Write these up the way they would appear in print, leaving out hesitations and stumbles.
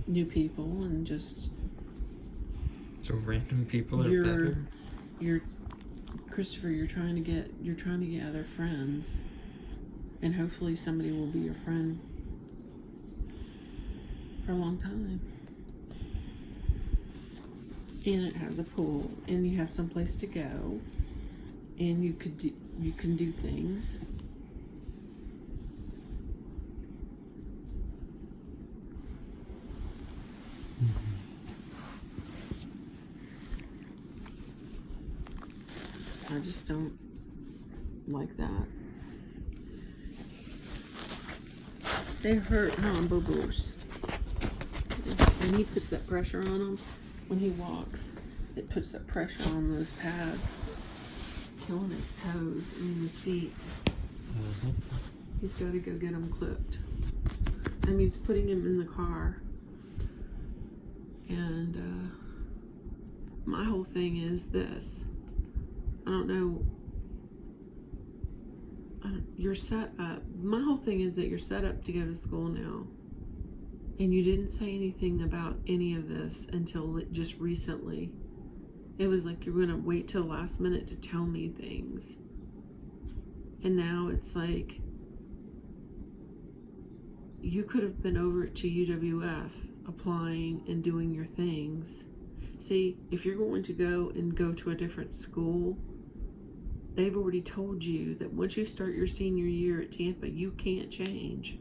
new people and just So random people are better? You're Christopher, you're trying to get other friends, and hopefully somebody will be your friend for a long time. And it has a pool, and you have someplace to go, and you can do things. I just don't like that. They hurt, huh, boo-boos? And he puts that pressure on them when he walks. It puts that pressure on those pads. It's killing his toes and his feet. Mm-hmm. He's got to go get them clipped. That means putting him in the car. And my whole thing is this. I don't know. You're set up. My whole thing is that you're set up to go to school now. And you didn't say anything about any of this until just recently. It was like you were going to wait till the last minute to tell me things. And now it's like you could have been over to UWF applying and doing your things. See, if you're going to go to a different school, they've already told you that once you start your senior year at Tampa, you can't change.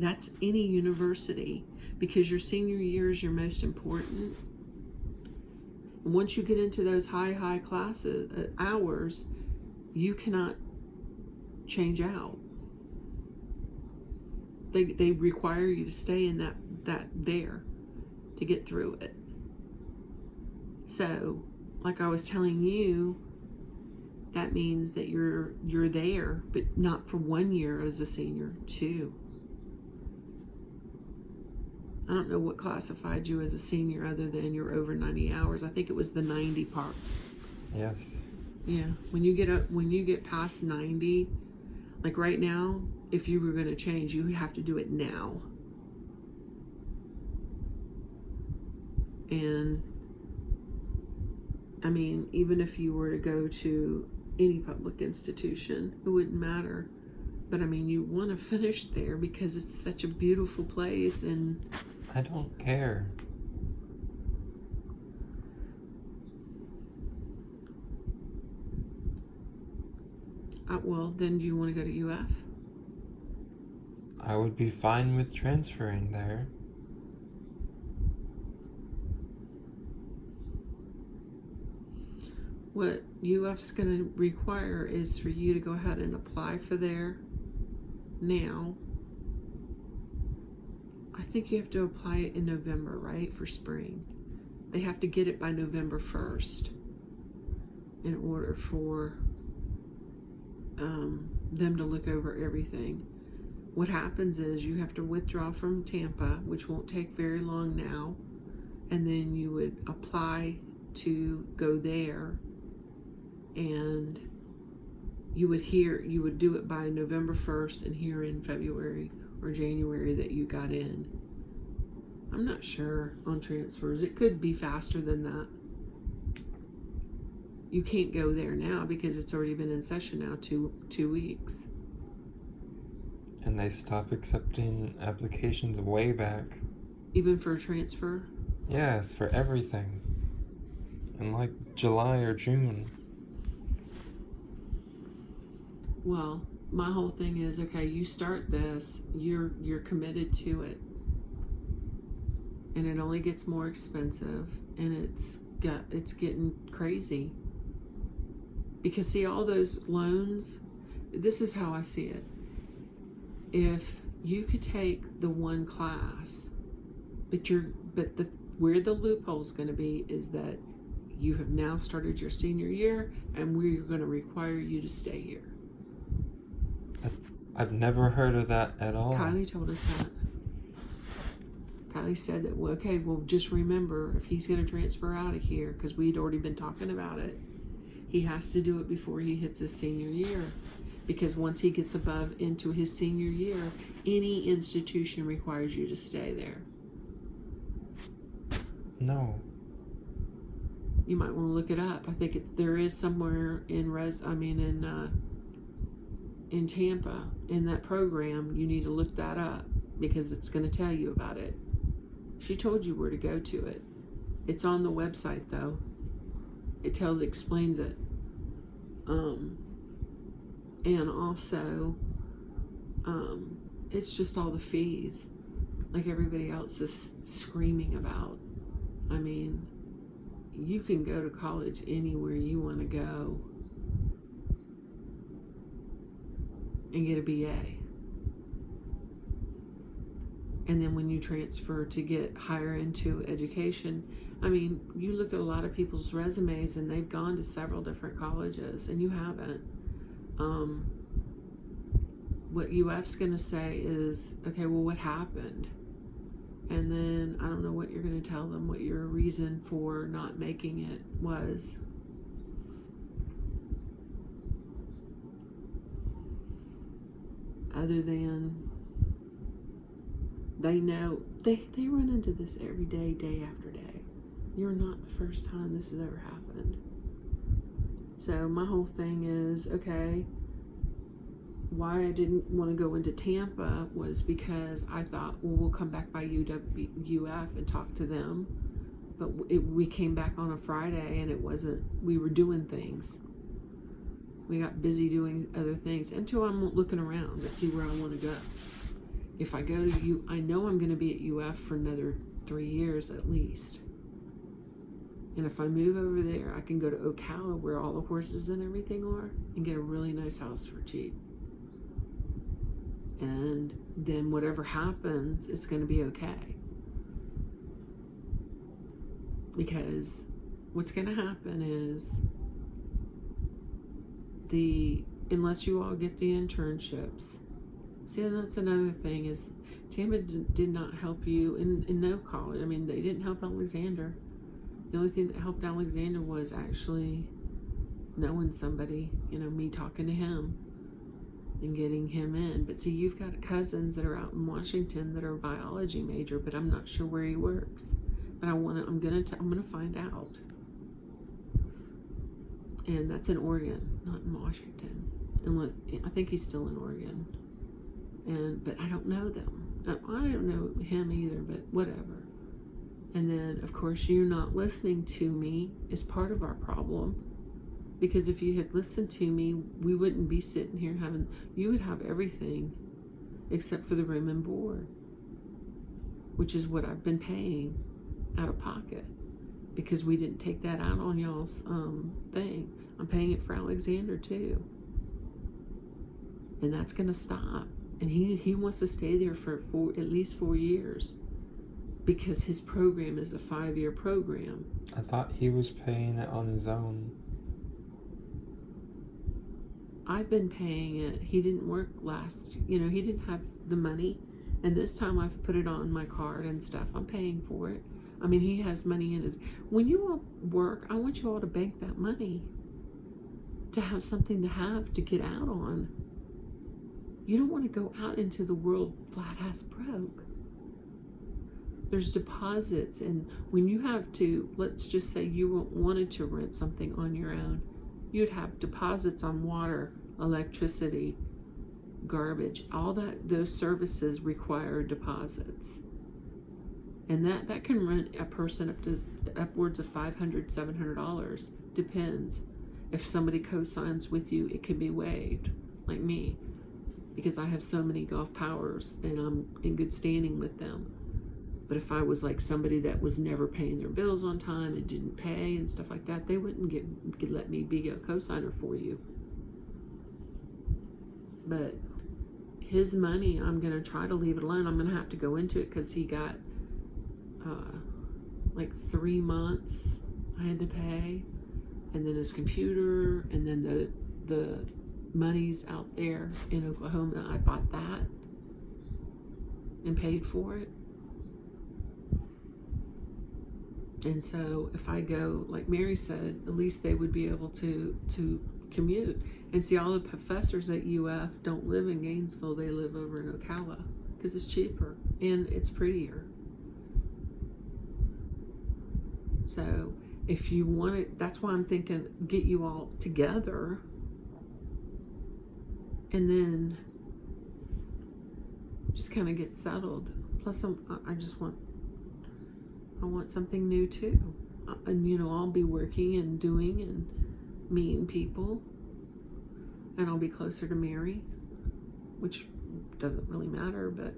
That's any university, because your senior year is your most important. And once you get into those high classes, hours, you cannot change out. They require you to stay in that there to get through it. So, like I was telling you, that means that you're there, but not for 1 year as a senior, 2. I don't know what classified you as a senior other than you're over 90 hours. I think it was the 90 part. Yes. Yeah. When you get past 90, like right now, if you were going to change, you have to do it now. And I mean, even if you were to go to any public institution, it wouldn't matter. But I mean, you want to finish there because it's such a beautiful place. And I don't care. Well, then do you want to go to UF? I would be fine with transferring there. What UF's going to require is for you to go ahead and apply for there now. I think you have to apply it in November, right? For spring. They have to get it by November 1st in order for them to look over everything. What happens is you have to withdraw from Tampa, which won't take very long now, and then you would apply to go there, and you would do it by November 1st and hear in February or January that you got in. I'm not sure on transfers. It could be faster than that. You can't go there now because it's already been in session now 2 weeks. And they stopped accepting applications way back. Even for a transfer? Yes, for everything. In like July or June. Well, my whole thing is, okay, you start this, you're committed to it. And it only gets more expensive, and it's getting crazy. Because see, all those loans, this is how I see it. If you could take the one class, where the loophole's going to be is that you have now started your senior year, and we're going to require you to stay here. I've never heard of that at all. Kylie told us that. Kylie said that, well, okay, well, just remember, if he's going to transfer out of here, because we'd already been talking about it, he has to do it before he hits his senior year. because once he gets above into his senior year, any institution requires you to stay there. No. You might want to look it up. I think there is somewhere in in Tampa in that program. You need to look that up because it's going to tell you about it. She told you where to go to it. It's on the website though. It explains it. And also, it's just all the fees, like everybody else is screaming about. I mean, you can go to college anywhere you want to go and get a BA. And then when you transfer to get higher into education, I mean, you look at a lot of people's resumes and they've gone to several different colleges and you haven't. What UF's going to say is, okay, well, what happened? And then I don't know what you're going to tell them, what your reason for not making it was. Other than they know, they run into this every day, day after day. You're not the first time this has ever happened. So my whole thing is, okay, why I didn't want to go into Tampa was because I thought, well, we'll come back by UF and talk to them. But we came back on a Friday and it wasn't, we were doing things. We got busy doing other things until I'm looking around to see where I want to go. If I go to I know I'm going to be at UF for another 3 years at least. And if I move over there, I can go to Ocala where all the horses and everything are and get a really nice house for cheap. And then whatever happens, it's going to be okay. Because what's going to happen is unless you all get the internships. See, and that's another thing is Tampa did not help you in no college. I mean, they didn't help Alexander. The only thing that helped Alexander was actually knowing somebody, me talking to him and getting him in. But see, you've got cousins that are out in Washington that are a biology major, but I'm not sure where he works. But I'm gonna find out. And that's in Oregon, not in Washington. Unless I think he's still in Oregon. But I don't know them. I don't know him either, but whatever. And then, of course, you not listening to me is part of our problem. Because if you had listened to me, we wouldn't be sitting here you would have everything except for the room and board, which is what I've been paying out of pocket because we didn't take that out on y'all's thing. I'm paying it for Alexander too. And that's going to stop. And he wants to stay there for at least 4 years because his program is a 5-year program. I thought he was paying it on his own. I've been paying it. He didn't work he didn't have the money. And this time I've put it on my card and stuff. I'm paying for it. I mean, he has money in his... When you all work, I want you all to bank that money to have something to get out on. You don't want to go out into the world flat-ass broke. There's deposits, and when you have to, let's just say you wanted to rent something on your own, you'd have deposits on water, electricity, garbage, all those services require deposits. And that can rent a person upwards of $500, $700. Depends. If somebody co-signs with you, it can be waived, like me, because I have so many Gulf Powers and I'm in good standing with them. But if I was like somebody that was never paying their bills on time and didn't pay and stuff like that, they wouldn't let me be a co-signer for you. But his money, I'm going to try to leave it alone. I'm going to have to go into it because he got like 3 months I had to pay. And then his computer, and then the money's out there in Oklahoma. I bought that and paid for it. And so if I go, like Mary said, at least they would be able to commute. And see, all the professors at UF don't live in Gainesville, they live over in Ocala because it's cheaper and it's prettier. So if you want it, that's why I'm thinking get you all together and then just kind of get settled. Plus, I want something new too. And, you know, I'll be working and doing and meeting people. And I'll be closer to Mary, which doesn't really matter, but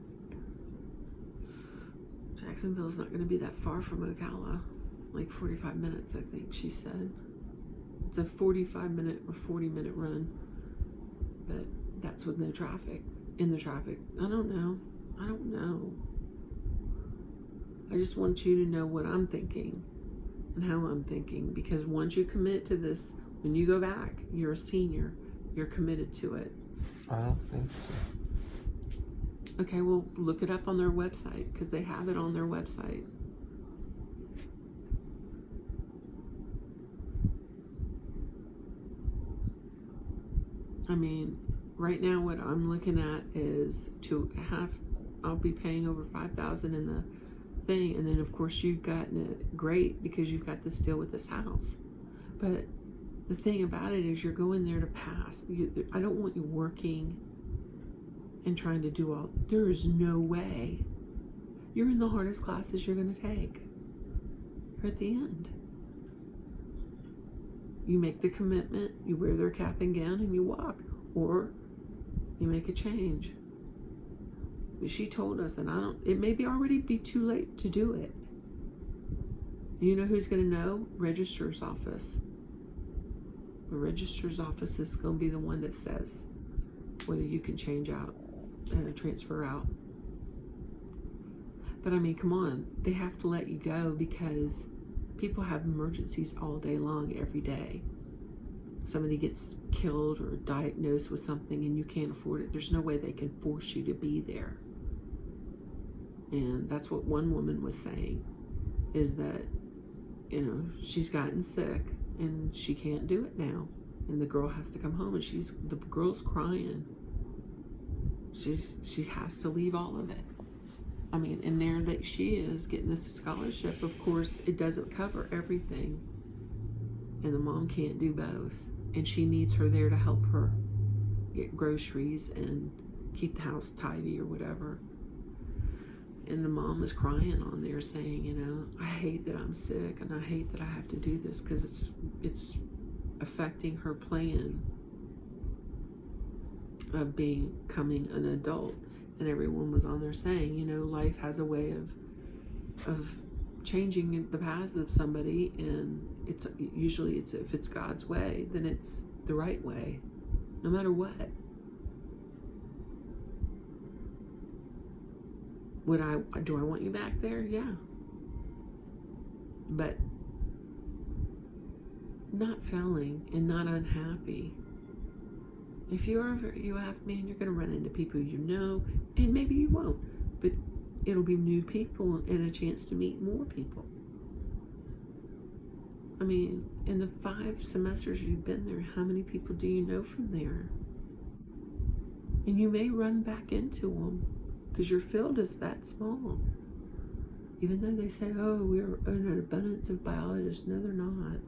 Jacksonville's not going to be that far from Ocala. Like 45 minutes, I think she said. It's a 45-minute or 40-minute run, but that's with no traffic. In the traffic, I don't know. I just want you to know what I'm thinking and how I'm thinking, because once you commit to this, when you go back, you're a senior. You're committed to it. I don't think so. Okay, well, look it up on their website because they have it on their website. I mean, right now what I'm looking at is I'll be paying over $5,000 in the thing, and then of course you've gotten it great because you've got this deal with this house. But the thing about it is you're going there to pass. I don't want you working and trying to do all. There is no way. You're in the hardest classes you're going to take. You're at the end. You make the commitment, you wear their cap and gown, and you walk. Or you make a change. She told us, and it may already be too late to do it. You know who's going to know? Registrar's office. The registrar's office is going to be the one that says whether you can change out, transfer out. But I mean, come on, they have to let you go because people have emergencies all day long, every day. Somebody gets killed or diagnosed with something and you can't afford it. There's no way they can force you to be there. And that's what one woman was saying, is that, you know, she's gotten sick and she can't do it now, and the girl has to come home, and the girl's crying. She has to leave all of it. I mean, and there that she is getting this scholarship. Of course, it doesn't cover everything, and the mom can't do both, and she needs her there to help her get groceries and keep the house tidy or whatever. And the mom was crying on there saying, you know, I hate that I'm sick and I hate that I have to do this because it's affecting her plan of becoming an adult. And everyone was on there saying, you know, life has a way of changing the paths of somebody, and it's usually if it's God's way, then it's the right way, no matter what. Do I want you back there? Yeah. But not failing and not unhappy. If you are a UF man, you're going to run into people you know, and maybe you won't, but it'll be new people and a chance to meet more people. I mean, in the 5 semesters you've been there, how many people do you know from there? And you may run back into them because your field is that small. Even though they say, oh, we're an abundance of biologists. No, they're not.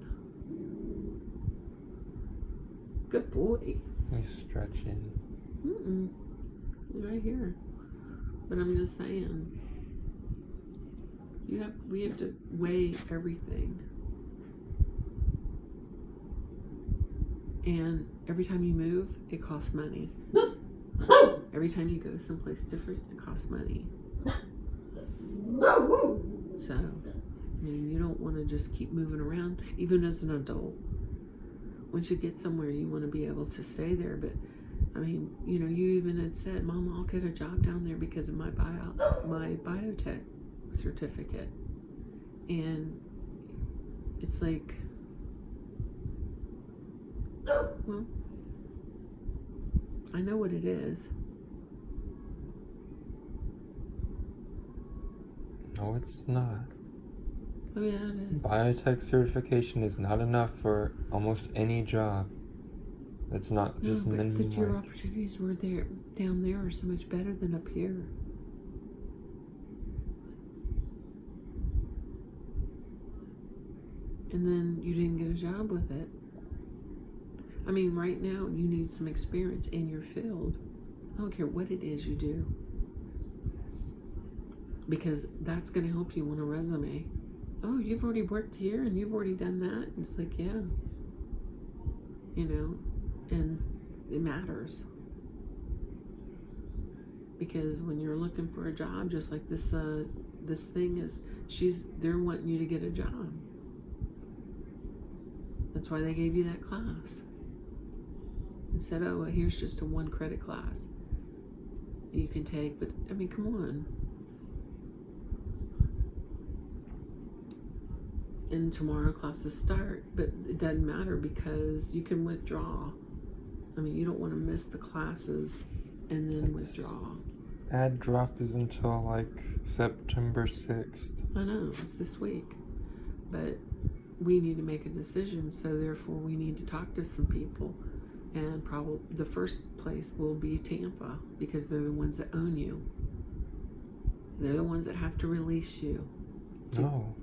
Good boy. He's stretching. Right here. But I'm just saying, we have to weigh everything. And every time you move, it costs money. Every time you go someplace different, it costs money. So, I mean, you don't want to just keep moving around, even as an adult. Once you get somewhere, you want to be able to stay there. But, I mean, you know, you even had said, Mom, I'll get a job down there because of my biotech certificate. And it's like, well, I know what it is. No, it's not. Oh, yeah, it is. Biotech certification is not enough for almost any job. It's not No, just but minimum that your wage. opportunities were there down there are so much better than up here. And then you didn't get a job with it. I mean, right now you need some experience in your field. I don't care what it is you do, because that's going to help you on a resume. Oh, you've already worked here and you've already done that. It's like, yeah, you know, and it matters. Because when you're looking for a job, just like this thing is, they're wanting you to get a job. That's why they gave you that class. And said, oh, well, here's just a 1 credit class you can take. But I mean, come on. And tomorrow classes start, but it doesn't matter because you can withdraw. I mean, you don't want to miss the classes and then withdraw. Ad drop is until like September 6th. I know, it's this week. But we need to make a decision, so therefore we need to talk to some people. And probably the first place will be Tampa, because they're the ones that own you. They're the ones that have to release you. No.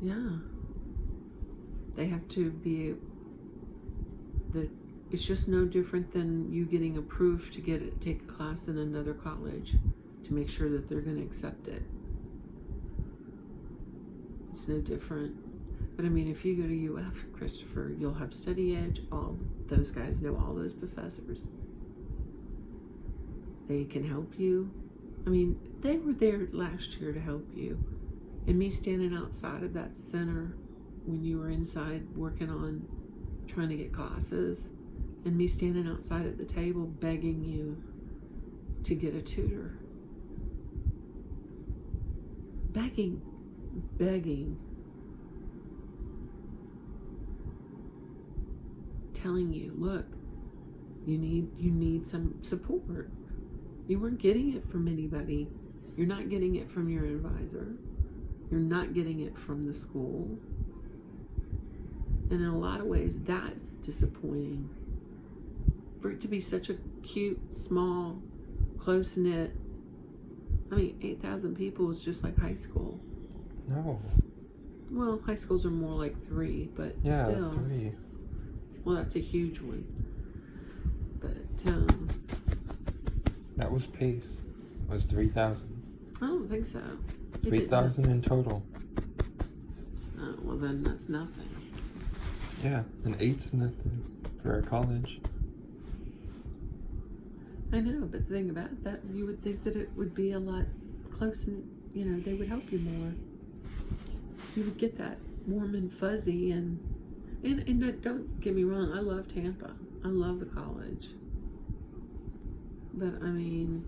Yeah. They have to be it's just no different than you getting approved to take a class in another college to make sure that they're going to accept it. It's no different. But I mean, if you go to UF, Christopher, you'll have Study Edge. All those guys know all those professors. They can help you. I mean, they were there last year to help you. And me standing outside of that center when you were inside working on trying to get classes, and me standing outside at the table begging you to get a tutor. Begging. Telling you, look, you need some support. You weren't getting it from anybody. You're not getting it from your advisor. You're not getting it from the school. And in a lot of ways, that's disappointing. For it to be such a cute, small, close-knit, I mean, 8,000 people is just like high school. No. Well, high schools are more like 3, but Yeah, still. 3. Well, that's a huge one. But, That was Pace. It was 3,000. I don't think so. 3,000 in total. Oh, well, then that's nothing. Yeah, and 8's nothing for a college. I know, but the thing about that, you would think that it would be a lot close, and they would help you more. You would get that warm and fuzzy, and don't get me wrong, I love Tampa. I love the college. But I mean,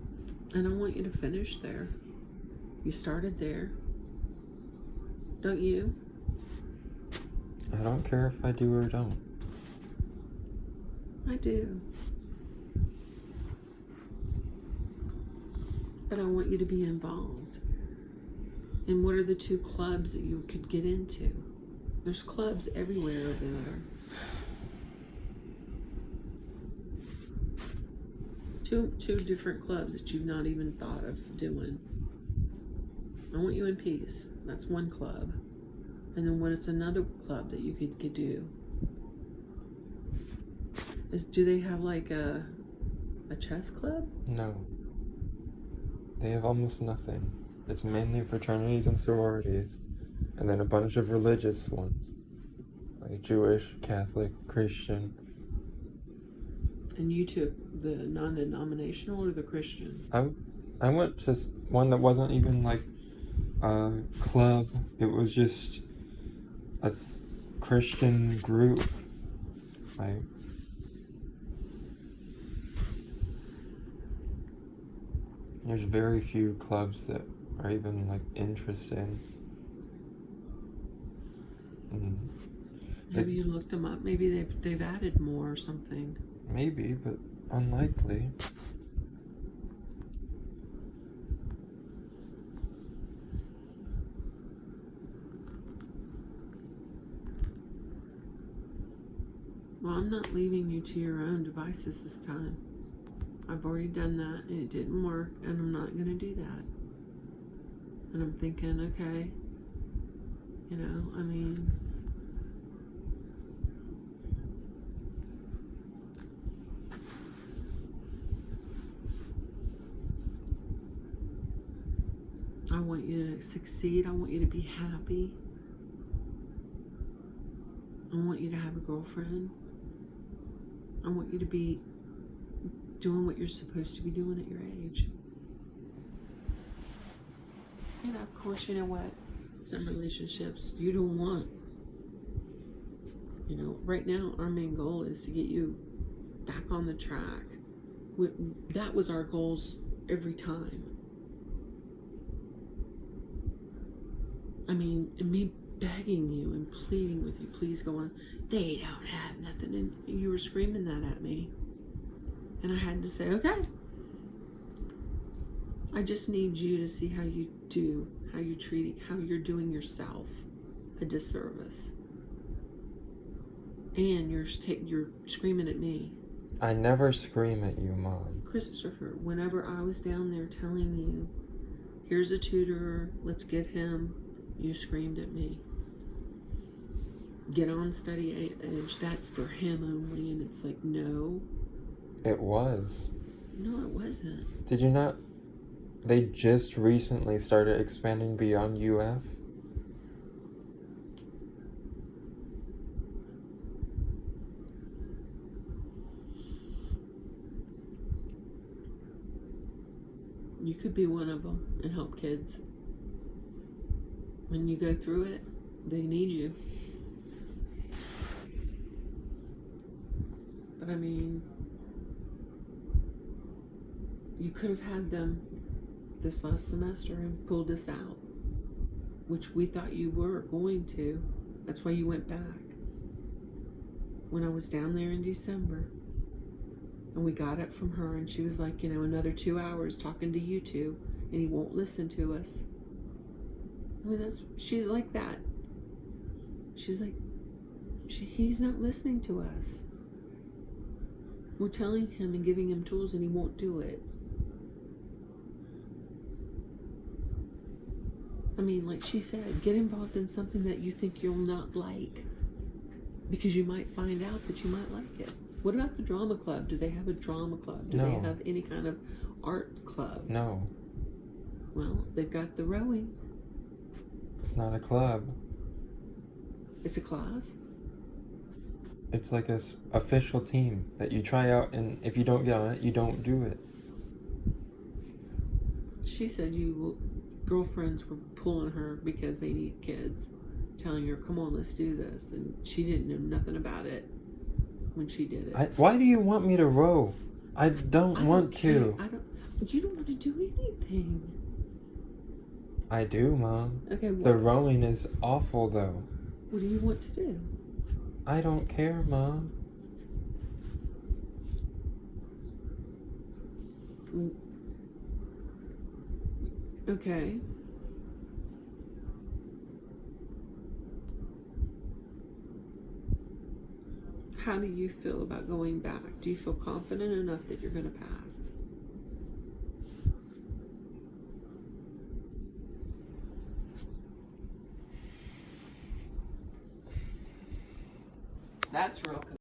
and I want you to finish there. You started there. Don't you? I don't care if I do or don't. I do. But I want you to be involved. And what are the 2 clubs that you could get into? There's clubs everywhere over there. Two different clubs that you've not even thought of doing. I want you in peace. That's one club. And then what is another club that you could do? Do they have like a chess club? No. They have almost nothing. It's mainly fraternities and sororities, and then a bunch of religious ones, like Jewish, Catholic, Christian. And you took the non-denominational or the Christian? I went to one that wasn't even like a club. It was just a Christian group. Like, there's very few clubs that are even like interesting. Have you looked them up? Maybe they've added more or something. Maybe, but unlikely. Well, I'm not leaving you to your own devices this time. I've already done that and it didn't work, and I'm not going to do that. And I'm thinking, okay, you know, I mean, I want you to succeed. I want you to be happy. I want you to have a girlfriend. I want you to be doing what you're supposed to be doing at your age. And of course, you know what? Some relationships you don't want. You know, right now our main goal is to get you back on the track. That was our goals every time. I mean, and me begging you and pleading with you, please go on. They don't have nothing. And you were screaming that at me. And I had to say, okay. I just need you to see how you do, how you treat it, how you're doing yourself a disservice. And you're screaming at me. I never scream at you, Mom. Christopher, whenever I was down there telling you, here's a tutor, let's get him, you screamed at me. Get on study edge, that's for him only. And it's like, no. It was. No, it wasn't. Did you not? They just recently started expanding beyond UF. You could be one of them and help kids. When you go through it, they need you. But I mean, you could have had them this last semester and pulled us out, which we thought you were going to. That's why you went back. When I was down there in December, and we got it from her, and she was like, you know, another 2 hours talking to you two, and he won't listen to us. I mean, she's like that. She's like, he's not listening to us. We're telling him and giving him tools, and he won't do it. I mean, like she said, get involved in something that you think you'll not like, because you might find out that you might like it. What about the drama club? Do they have a drama club? Do No. they have any kind of art club? No. Well, they've got the rowing. It's not a club. It's a class. It's like a official team that you try out, and if you don't get on it, you don't do it. She said girlfriends were pulling her because they need kids, telling her, come on, let's do this. And she didn't know nothing about it when she did it. Why do you want me to row? I don't want to. You don't want to do anything. I do, Mom. Okay, The rowing is awful, though. what do you want to do? I don't care, Mom. Okay. How do you feel about going back? Do you feel confident enough that you're going to pass? That's real.